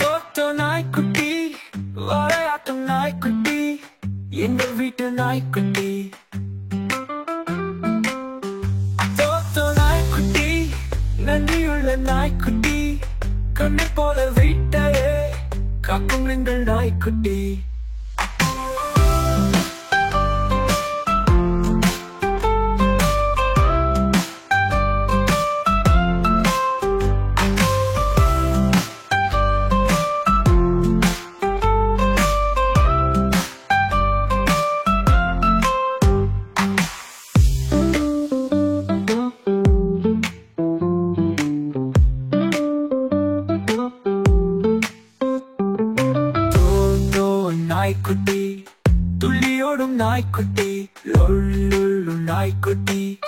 தோட்ட நாய்க்குட்டி, விளையாட்டும் நாய்க்குட்டி, எங்கள் வீட்டு நாய்க்குட்டி. தோட்ட நாய்க்குட்டி, நன்றியுள்ள நாய்க்குட்டி, கண்ணை போல வீட்டையே காக்கும் எங்கள் நாய்க்குட்டி. நாய்க்குட்டி, துள்ளியோடும் நாய்க்குட்டி, லொள்ளுள்ளும் நாய்க்குட்டி.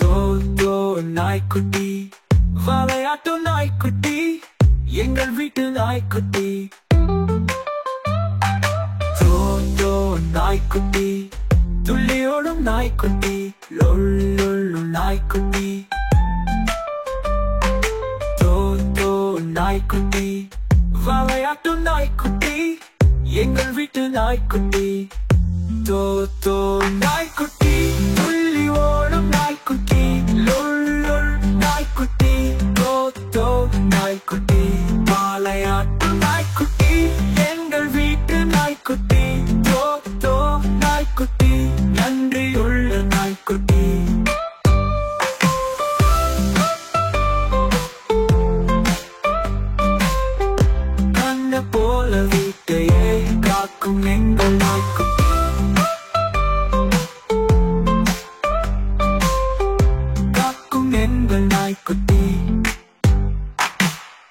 தோ நாய்க்குட்டி, விளையாட்டும் நாய்க்குட்டி, எங்கள் வீட்டு நாய்க்குட்டி. தோ நாய்க்குட்டி, துள்ளியோடும் நாய்க்குட்டி, லொள்ளுள்ளும் நாய்க்குட்டி. தோ நாய்க்குட்டி, விளையாட்டும் நாய்க்குட்டி, எங்கள் வீட்டு நாய்க்குட்டி. தோ நாய்க்குட்டி, துள்ளி ஓடும் நாய்க்குட்டி, லொள்ளுள் நாய்க்குட்டி. தோ நாய்க்குட்டி, விளையாட்டும் நாய்க்குட்டி, எங்கள் வீட்டு நாய்க்குட்டி. தோ நாய்க்குட்டி, நன்றியுள்ள நாய்க்குட்டி. போல வீட்டையே காக்கும் எங்கள் நாய்க்குட்டி. காக்கும் எங்கள் நாய்க்குட்டி.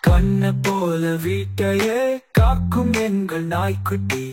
கண்ண போல வீட்டையே காக்கும் எங்கள் நாய்க்குட்டி.